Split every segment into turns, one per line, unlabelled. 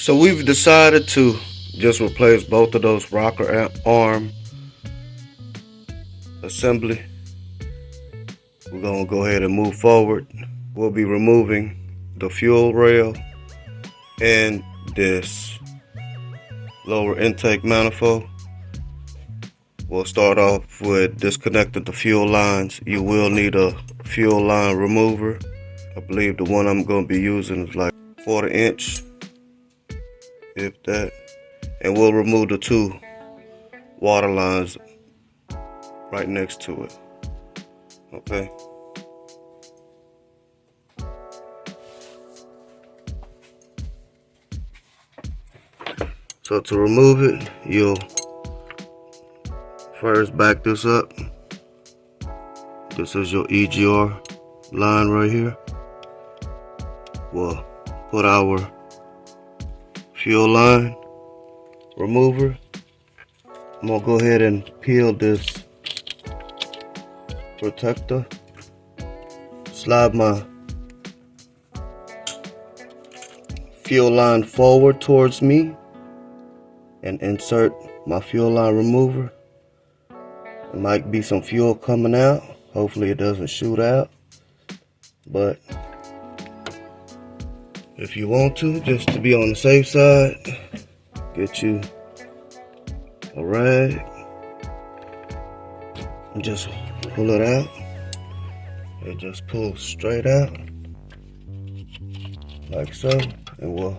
So we've decided to just replace both of those rocker arm assembly. We're gonna go ahead and move forward. We'll be removing the fuel rail and this lower intake manifold. We'll start off with disconnecting the fuel lines. You will need a fuel line remover. I believe the one I'm going to be using is like 1/4 inch, if that. And we'll remove the 2 water lines right next to it. Okay. So to remove it, you'll first back this up. This is your EGR line right here. We'll put our fuel line remover. I'm gonna go ahead and peel this protector. Slide my fuel line forward towards me and insert my fuel line remover. There might be some fuel coming out. Hopefully it doesn't shoot out. But if you want to, just to be on the safe side, get you a rag and just pull it out. It just pulls straight out like so, and we'll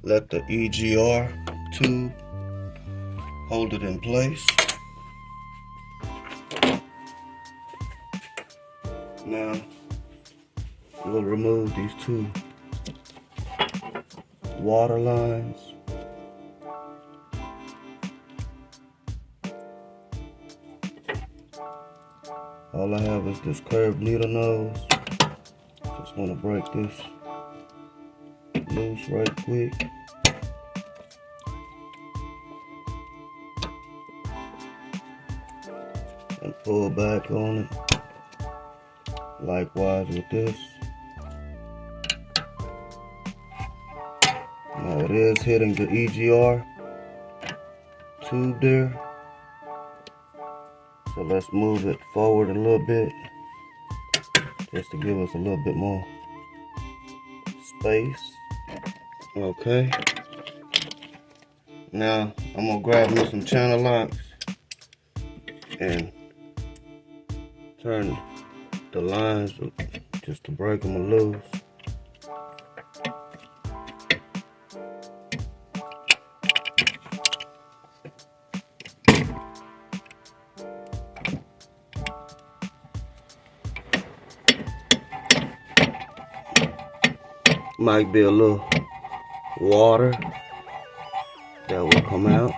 let the EGR tube hold it in place. Now we'll remove these 2 water lines. All I have is this curved needle nose. Just want to break this loose right quick. And pull back on it. Likewise with this. Now it is hitting the EGR tube there. So let's move it forward a little bit, just to give us a little bit more space. Okay. Now I'm gonna grab me some channel locks and turn the lines just to break them loose. Might be a little water that will come out.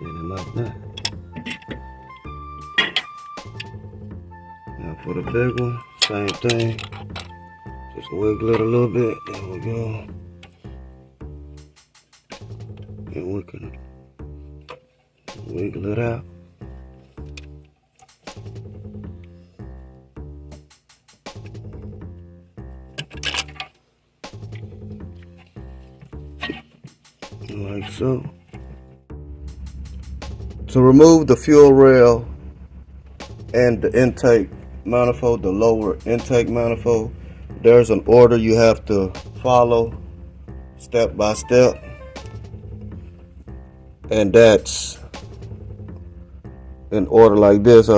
And it might not. Now for the big one, same thing. Just wiggle it a little bit. There we go. And we can wiggle it out. Like so. To remove the fuel rail and the intake manifold, the lower intake manifold, there's an order you have to follow step by step, and that's in order like this.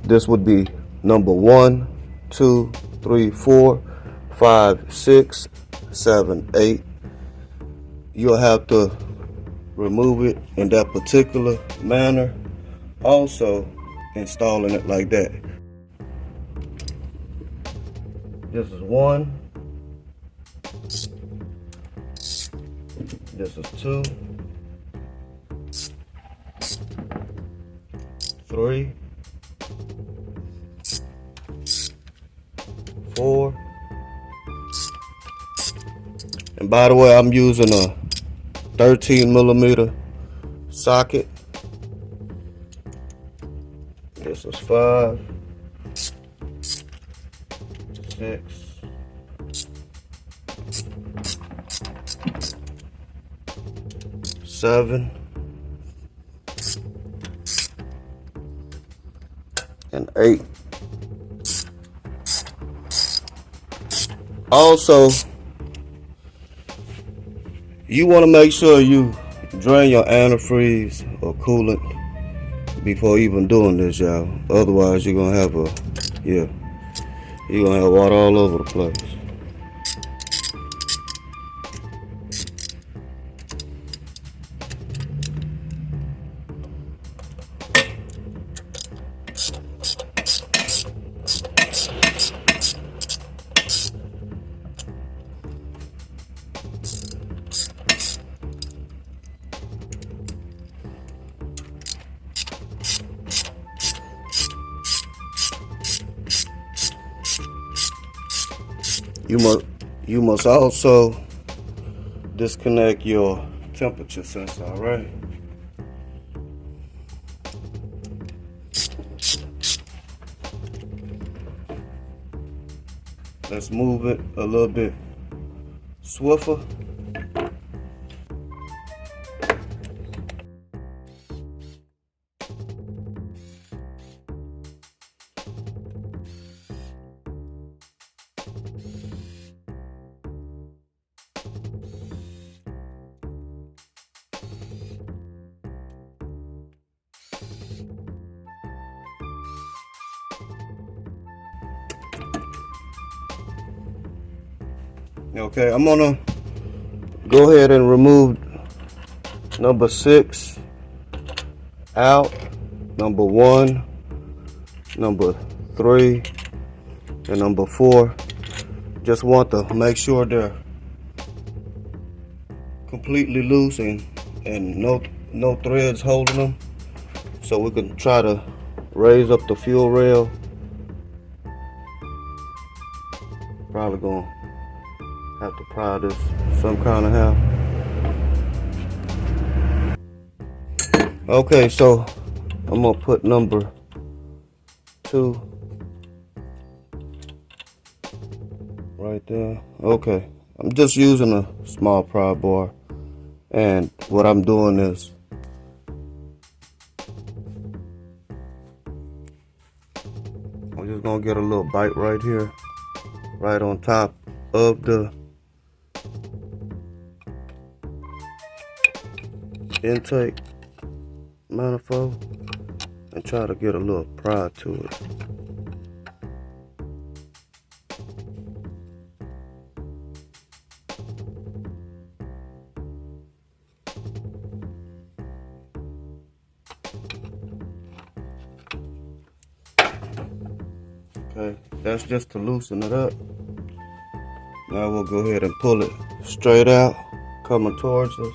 This would be number 1, 2, 3, 4, 5, 6, 7, 8. You'll have to remove it in that particular manner. Also installing it like that. This is 1. This is 2. 3. 4. And by the way, I'm using a 13mm socket. This is 5. 6, 7, and 8. Also, you want to make sure you drain your antifreeze or coolant before even doing this, y'all. Otherwise, you're gonna have you're gonna have water all over the place. You must also disconnect your temperature sensor, all right? Let's move it a little bit swifter. Okay, I'm gonna go ahead and remove number 6 out, number 1, number 3, and number 4. Just want to make sure they're completely loose and no threads holding them, so we can try to raise up the fuel rail. Probably gonna have to pry this some kind of how. Okay, so I'm gonna put number 2 right there. Okay, I'm just using a small pry bar, and what I'm doing is I'm just gonna get a little bite right here, right on top of the intake manifold, and try to get a little pry to it. Okay, that's just to loosen it up. Now we'll go ahead and pull it straight out, coming towards us.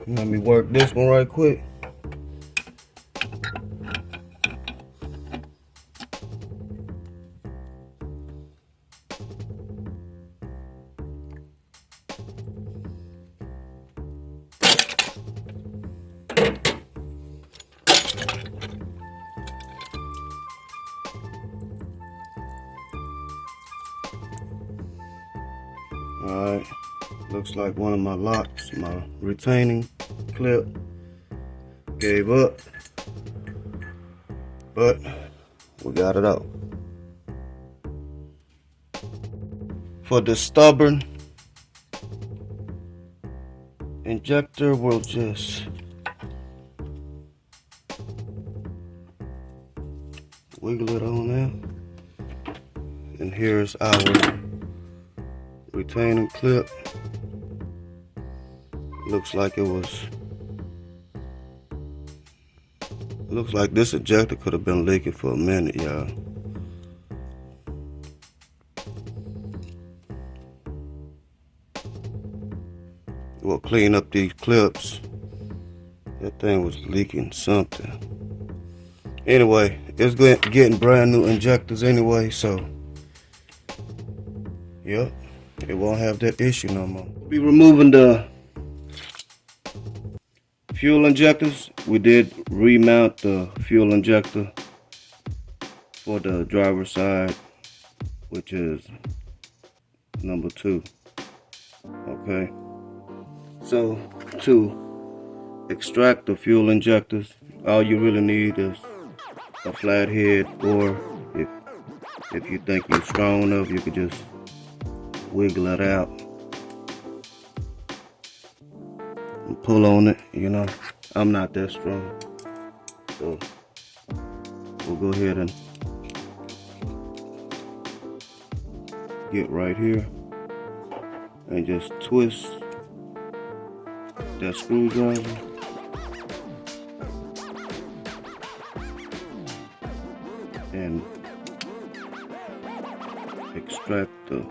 Let me work this one right quick. Alright, looks like one of my locks, my retaining clip, gave up, but we got it out. For the stubborn injector, we'll just wiggle it on there. And here's our retaining clip. Looks like this ejector could have been leaking for a minute, y'all. go clean up these clips. That thing was leaking something. Anyway, it's getting brand new injectors anyway, so yep, it won't have that issue no more. Be removing the fuel injectors. We did remount the fuel injector for the driver's side, which is number 2. Okay, so to extract the fuel injectors, all you really need is a flathead, or if you think you're strong enough, you could just wiggle it out and pull on it. You know, I'm not that strong, so we'll go ahead and get right here and just twist that screwdriver. And extract the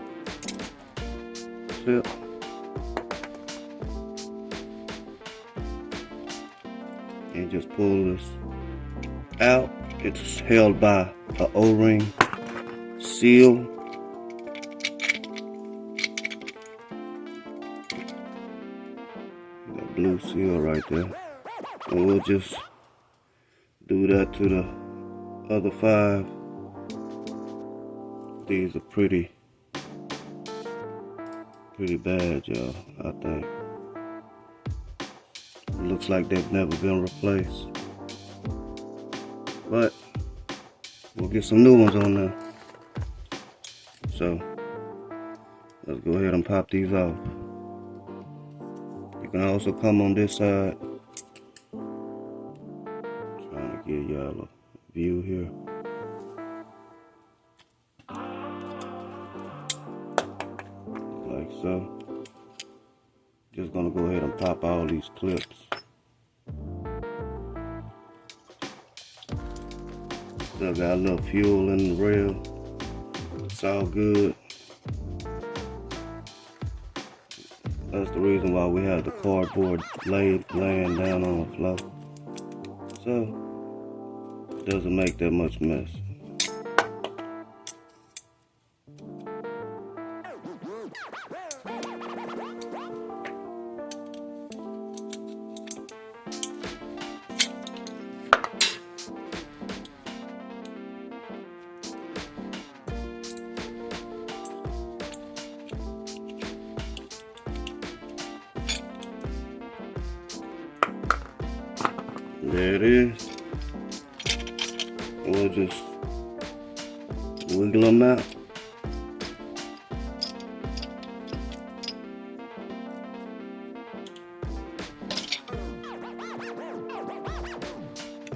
clip. And just pull this out. It's held by an O-ring seal. That blue seal right there. And we'll just do that to the other 5. These are pretty bad, y'all, I think. It looks like they've never been replaced. But we'll get some new ones on there. So let's go ahead and pop these off. You can also come on this side. Trying to give y'all a view here. Like so. Just gonna go ahead and pop all these clips. Still got a little fuel in the rail. It's all good. That's the reason why we have the cardboard laying down on the floor. So it doesn't make that much mess. There it is. We'll just wiggle them out.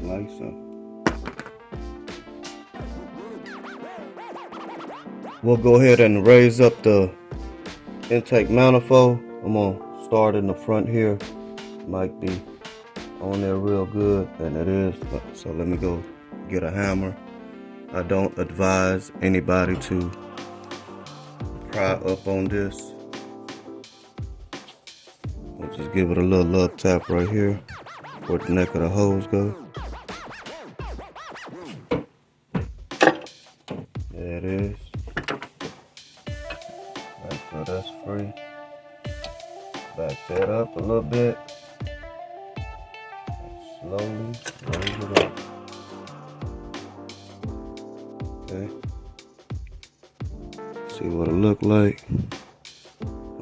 Like so. We'll go ahead and raise up the intake manifold. I'm gonna start in the front here. Might be on there real good, and it is, so let me go get a hammer. I don't advise anybody to pry up on this. I'll just give it a little love tap right here where the neck of the hose goes. There it is. Right, so that's free. Back that up a little bit. Slowly raise it up. Okay. See what it look like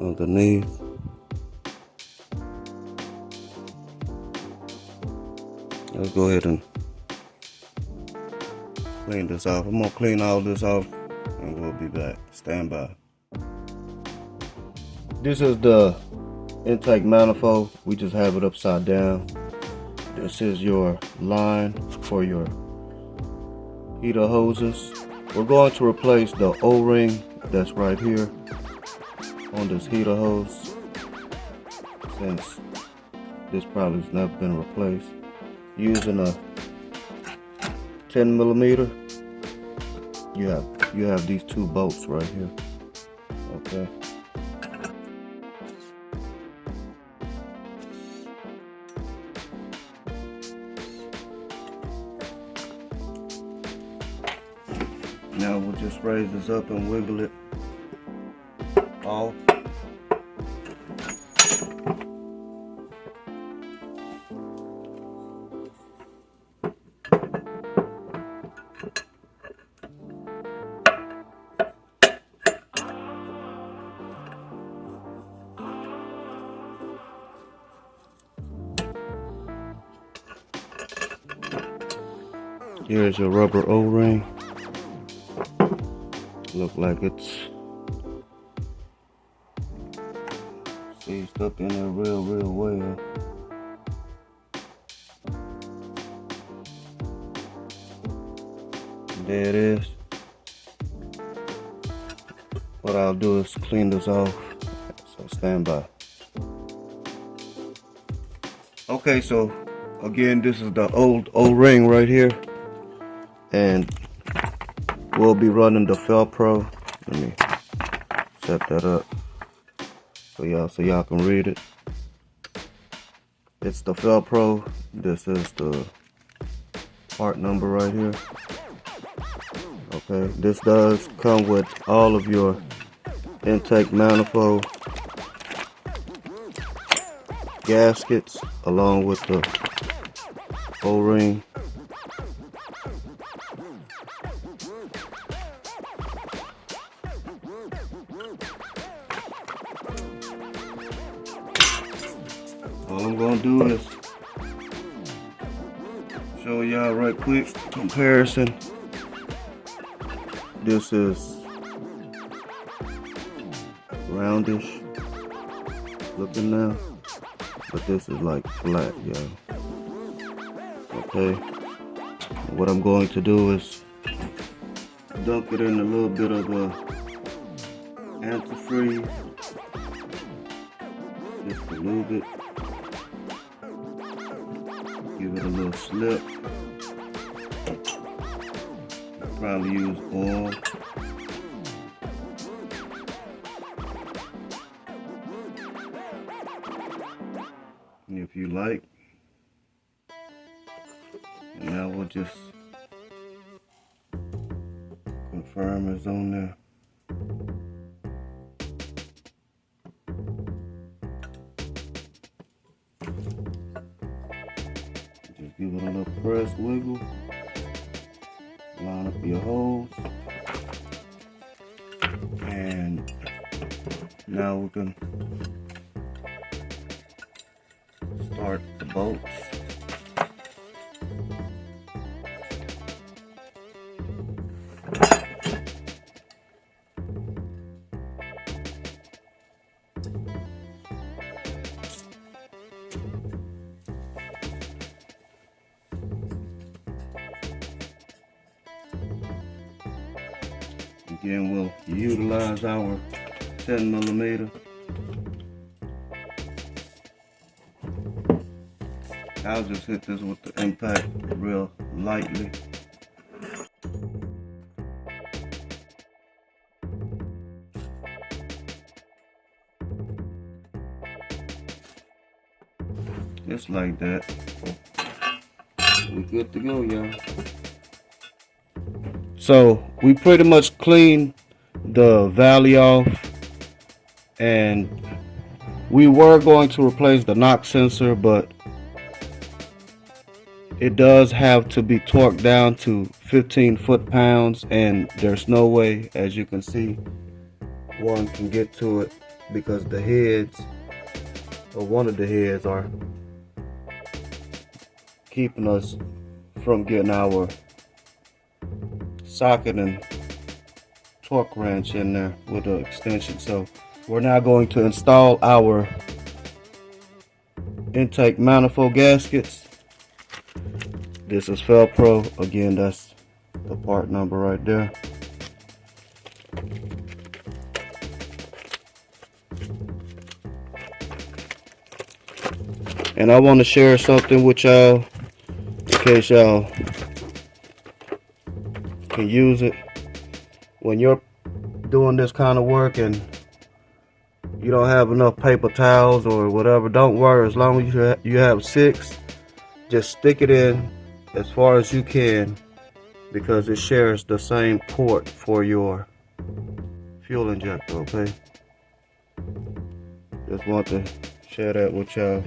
underneath. Let's go ahead and clean this off. I'm gonna clean all this off and we'll be back. Stand by. This is the intake manifold. We just have it upside down. This is your line for your heater hoses. We're going to replace the O-ring that's right here on this heater hose, since this probably has never been replaced. Using a 10mm, you have these 2 bolts right here. Okay. Now we'll just raise this up and wiggle it off. Here's your rubber O-ring. Look like it's seized up in there real well. There it is. What I'll do is clean this off, so stand by. Okay, so again, this is the old O-ring right here, and we'll be running the Felpro. Let me set that up so y'all can read it. It's the Felpro. This is the part number right here. Okay, this does come with all of your intake manifold gaskets along with the O-ring. All I'm gonna do is show y'all right quick comparison. This is roundish looking now, but this is like flat, y'all. Okay, what I'm going to do is dunk it in a little bit of antifreeze just to lube it. Give it a little slip. Probably use oil. If you like. And now we'll just confirm it's on there. Just give it a little press wiggle. Line up your holes. And now we can start the bolts. Again, we'll utilize our 10mm. I'll just hit this with the impact real lightly. Just like that. We're good to go, y'all. So we pretty much cleaned the valley off, and we were going to replace the knock sensor, but it does have to be torqued down to 15 foot-pounds, and there's no way, as you can see, one can get to it because the heads, or one of the heads, are keeping us from getting our socket and torque wrench in there with the extension. So we're now going to install our intake manifold gaskets. This is Felpro. Again, that's the part number right there. And I want to share something with y'all in case y'all can use it. When you're doing this kind of work and you don't have enough paper towels or whatever, don't worry. As long as you have 6, just stick it in as far as you can because it shares the same port for your fuel injector, okay? Just want to share that with y'all.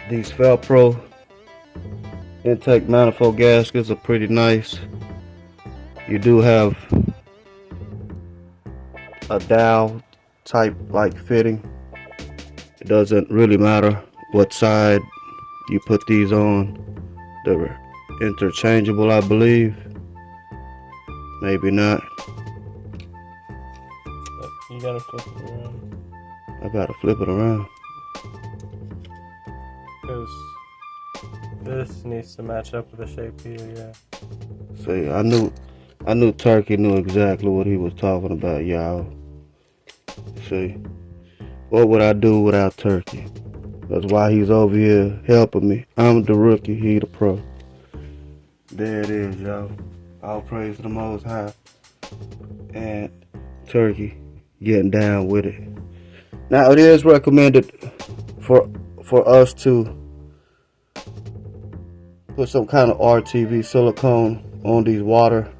These Velcro intake manifold gaskets are pretty nice. You do have a dowel type like fitting. It doesn't really matter what side you put these on. They're interchangeable, I believe. Maybe not.
You gotta flip it around.
I gotta flip it around.
Because this needs to match up with the shape here, yeah.
See, I knew Turkey knew exactly what he was talking about, y'all. See, what would I do without Turkey? That's why he's over here helping me. I'm the rookie, he the pro. There it is, y'all. All praise to the Most High. And Turkey getting down with it. Now, it is recommended for us to put some kind of RTV silicone on these water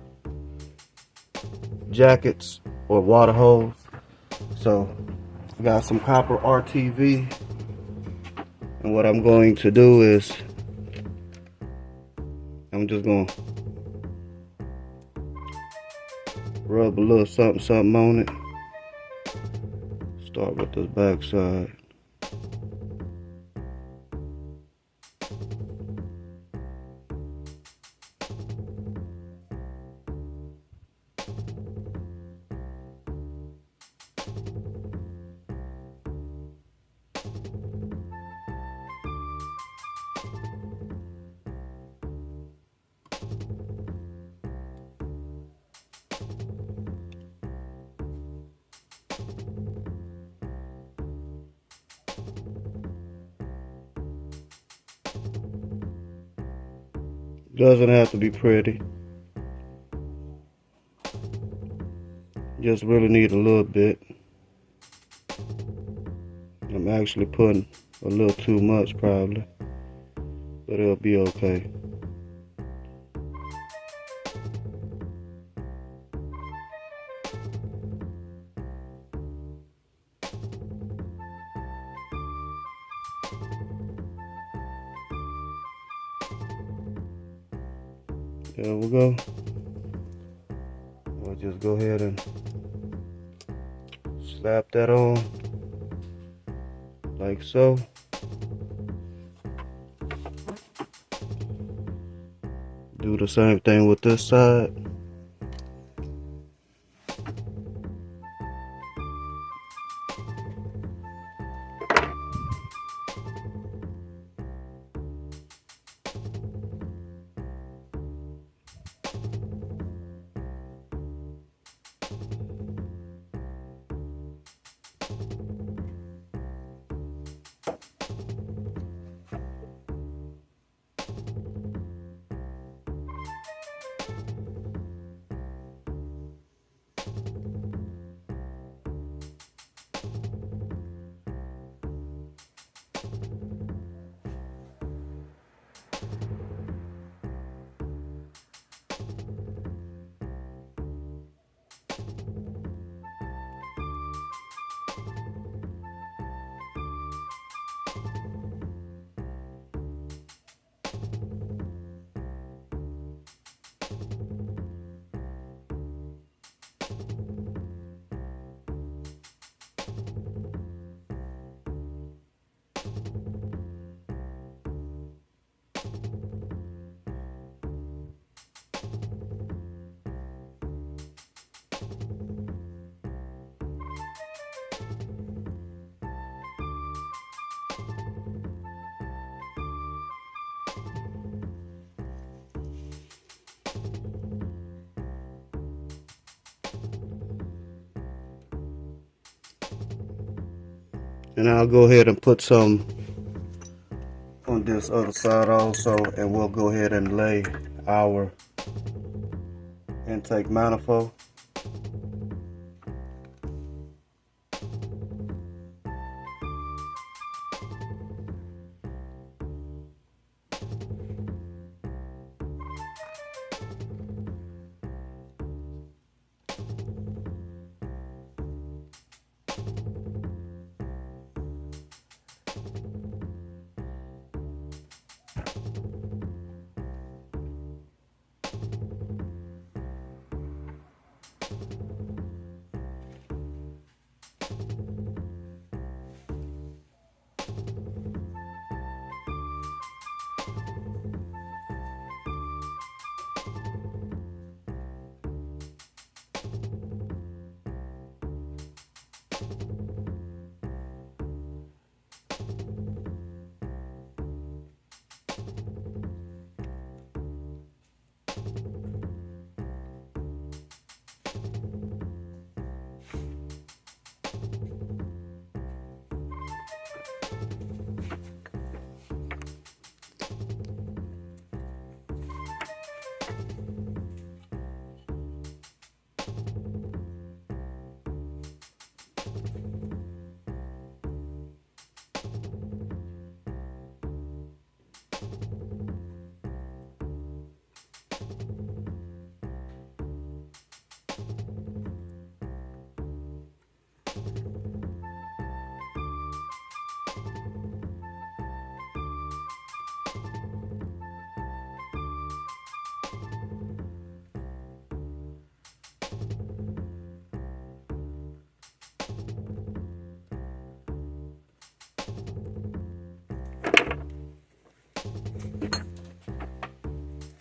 jackets or water hose. So I got some copper RTV, and what I'm going to do is I'm just gonna rub a little something on it. Start with this back side. Doesn't have to be pretty. Just really need a little bit. I'm actually putting a little too much probably, but it'll be okay. There we go. We'll just go ahead and slap that on like so. Do the same thing with this side. And I'll go ahead and put some on this other side also, and we'll go ahead and lay our intake manifold.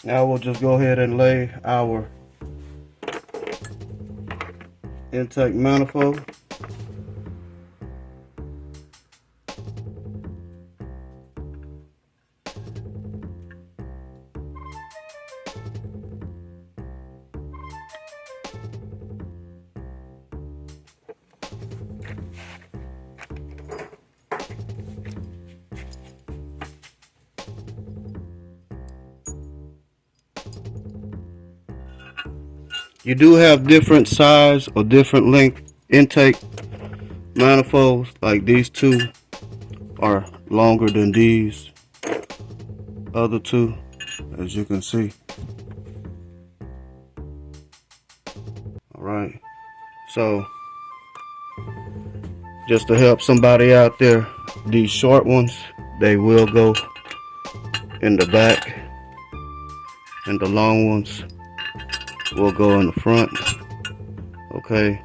Now we'll just go ahead and lay our intake manifold. You do have different size or different length intake manifolds. Like these two are longer than these other two, as you can see. Alright, so just to help somebody out there, these short ones, they will go in the back, and the long ones will go in the front. Okay.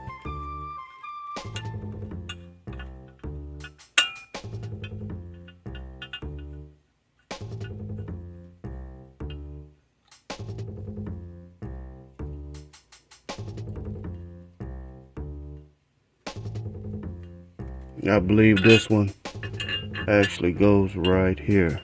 I believe this one actually goes right here.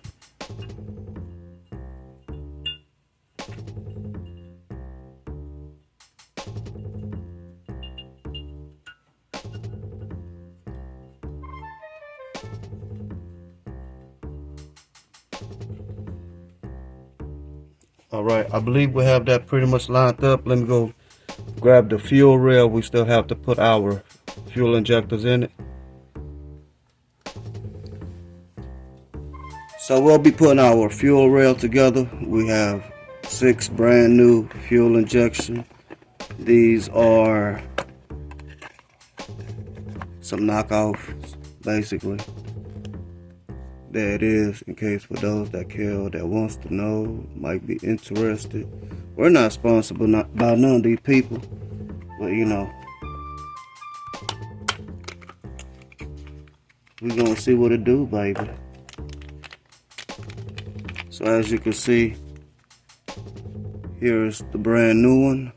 Alright, I believe we have that pretty much lined up. Let me go grab the fuel rail. We still have to put our fuel injectors in it. So we'll be putting our fuel rail together. We have 6 brand new fuel injection. These are some knockoffs, basically. There it is, in case for those that care, that wants to know, might be interested. We're not sponsored by none of these people, but you know, we're gonna see what it do, baby. So as you can see, here's the brand new one.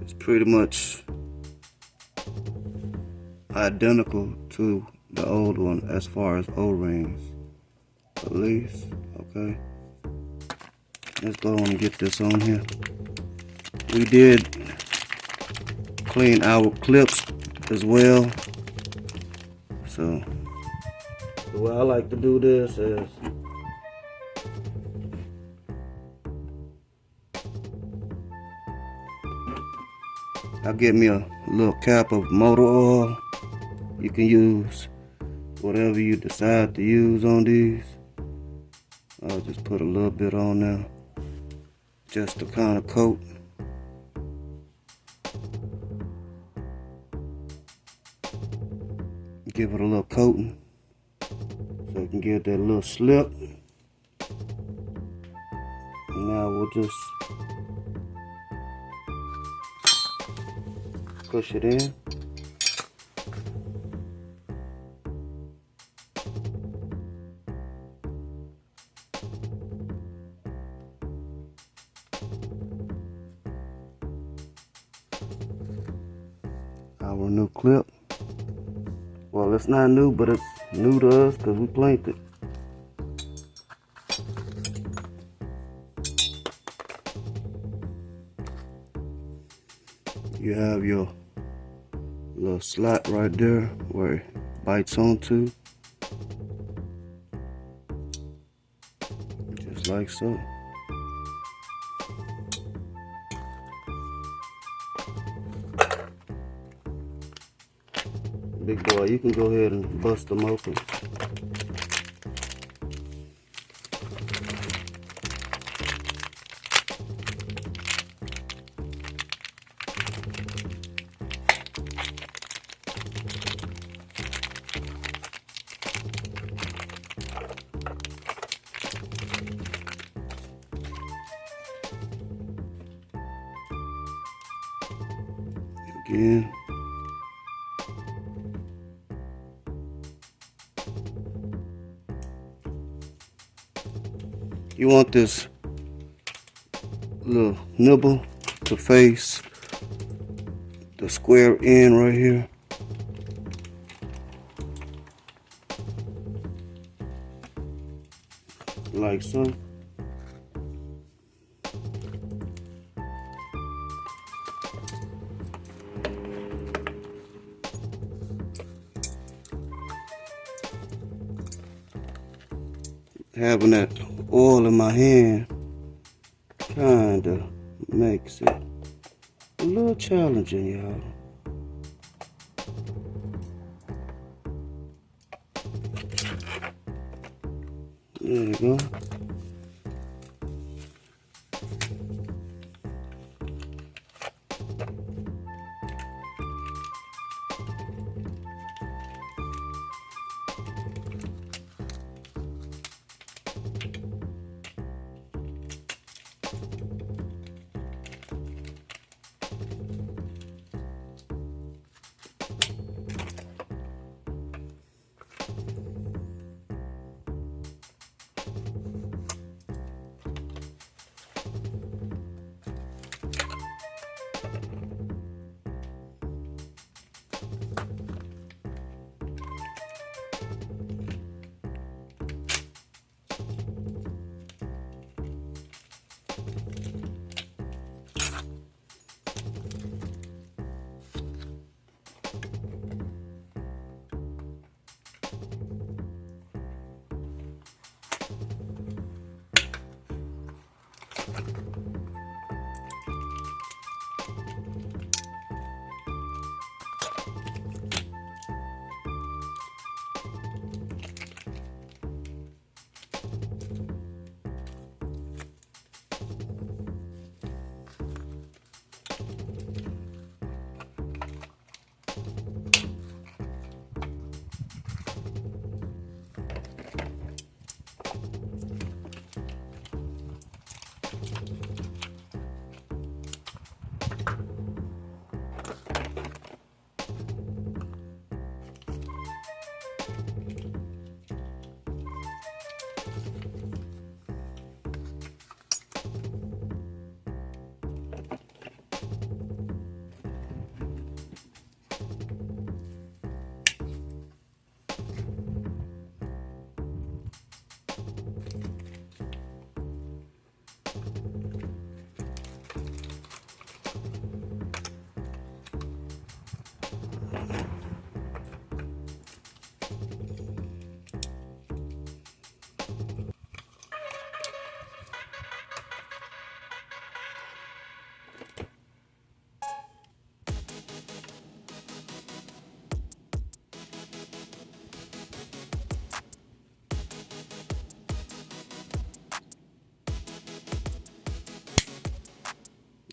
It's pretty much identical to the old one as far as O-rings, at least. Okay, let's go on and get this on here. We did clean our clips as well. So the way I like to do this is I'll get me a little cap of motor oil. You can use whatever you decide to use on these. I'll just put a little bit on there just to kind of coat. Give it a little coating so it can get that little slip. And now we'll just push it in. Our new clip. Well, it's not new, but it's new to us because we planked it. You have your little slot right there where it bites onto. Just like so. Big boy, you can go ahead and bust them open. Again. You want this little nibble to face the square end right here. Like so. Having that oil in my hand kinda makes it a little challenging, y'all. There you go.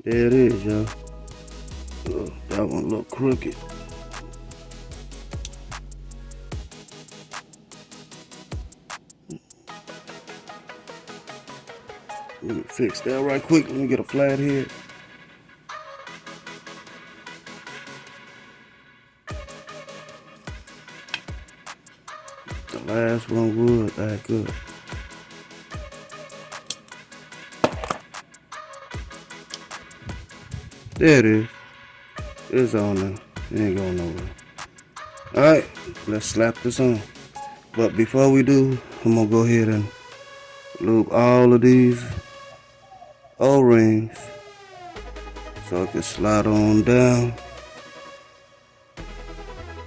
There it is, y'all. Oh, that one look crooked. Let me fix that right quick. Let me get a flat head. The last one would that good. There it is. It's on there. It ain't going nowhere. Alright, let's slap this on. But before we do, I'm gonna go ahead and lube all of these O-rings so it can slide on down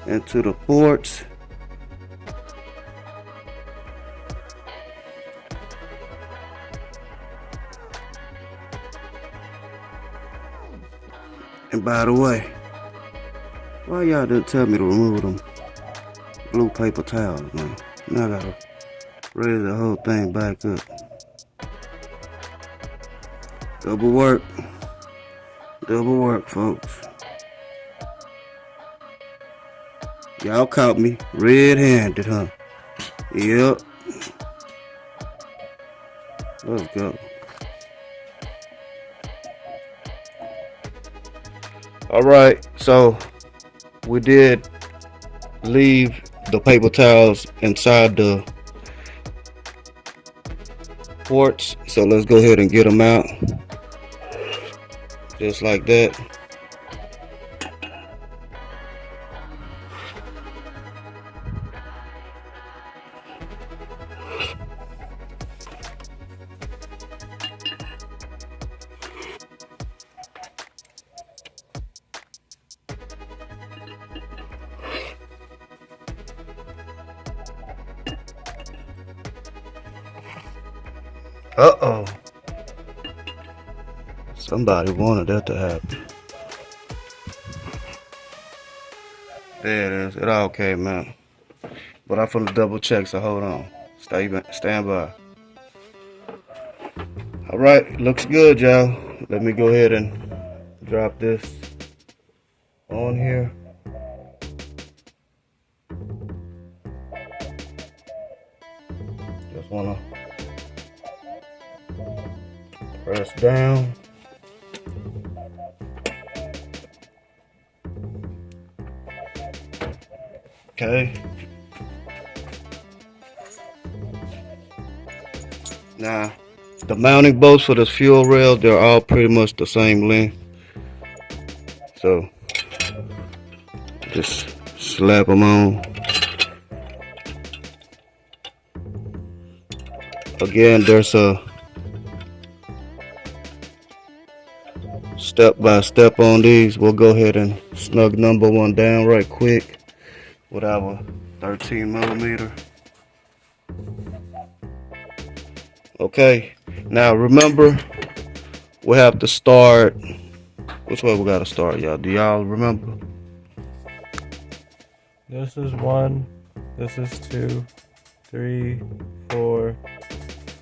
into the ports. And by the way, why y'all didn't tell me to remove them blue paper towels, man? Now I gotta raise the whole thing back up. Double work, folks. Y'all caught me red-handed, huh? Yep. Let's go. Alright, so we did leave the paper towels inside the ports, so let's go ahead and get them out. Just like that. Uh-oh. Somebody wanted that to happen. There it is. It all came out. But I'm finna double check, so hold on. Stand by. Alright, looks good, y'all. Let me go ahead and drop this on here. Just wanna press down. Okay. Now, the mounting bolts for this fuel rail, they're all pretty much the same length. So, just slap them on. Again, there's a step-by-step on these. We'll go ahead and snug number one down right quick with our 13mm. Okay, now remember, we have to start. Which way we gotta start, y'all? Do y'all remember?
This is 1, this is 2, 3, 4,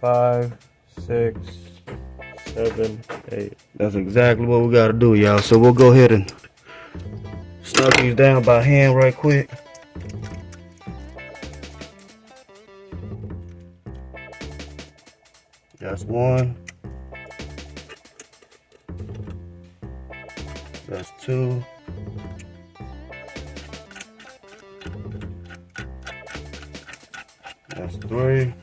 5, 6, 7, 8.
That's exactly what we gotta do, y'all. So we'll go ahead and snug these down by hand right quick. That's one. That's two. That's three.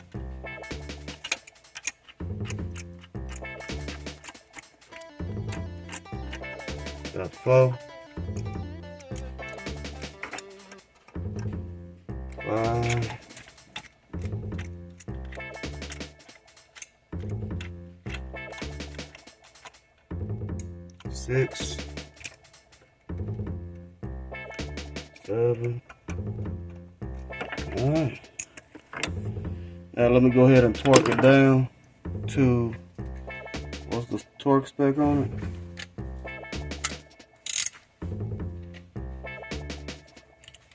That's four. 5. 6. 7. Alright. Now let me go ahead and torque it down to, what's the torque spec on it?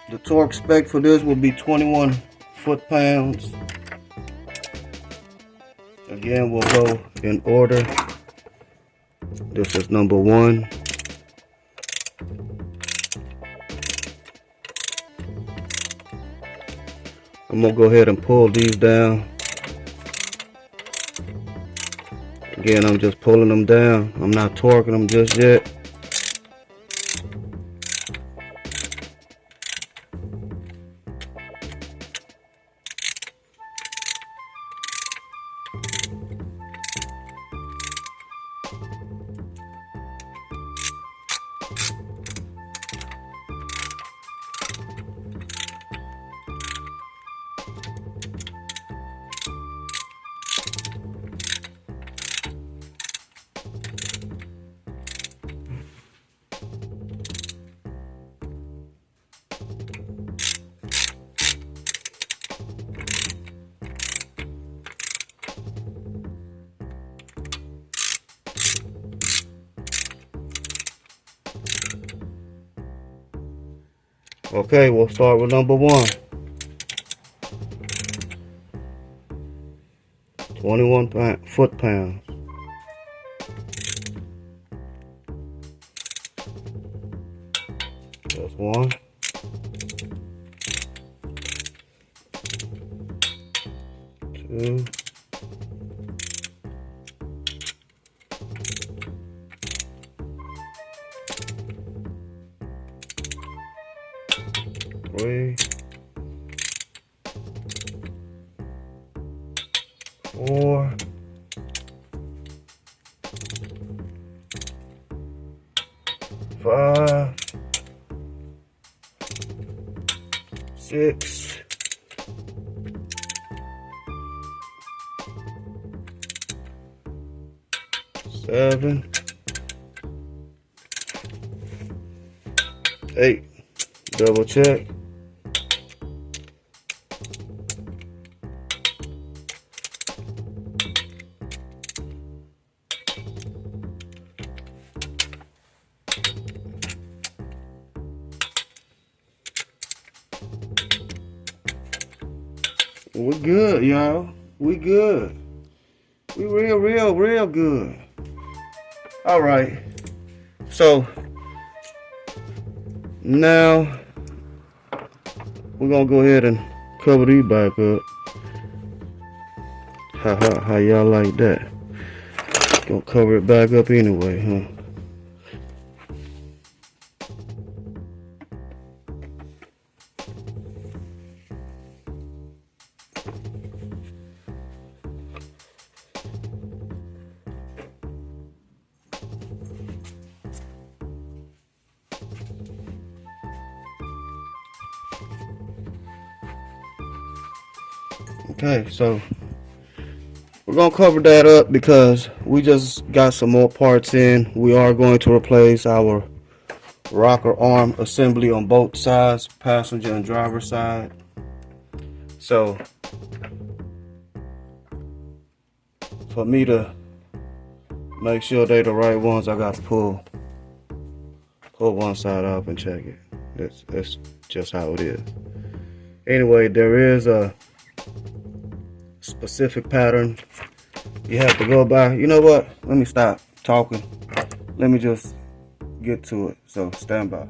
The torque spec for this will be 21 foot-pounds. Again, we'll go in order. This is number 1. I'm gonna go ahead and pull these down. Again, I'm just pulling them down. I'm not torquing them just yet. Okay, we'll start with number 1. 21 foot-pounds. That's 1. 2. 3. 4. 5. 6. 7. 8. Double check. 'We good, y'all. We good. We real good. All right. So now we're gonna go ahead and cover these back up. How y'all like that? Gonna cover it back up anyway, huh? Okay, so we're gonna cover that up because we just got some more parts in. We are going to replace our rocker arm assembly on both sides, passenger and driver side. So for me to make sure they're the right ones, I gotta pull one side off and check it. That's just how it is. Anyway, there is a specific pattern you have to go by. You know what? Let me stop talking. Let me just get to it. So stand by.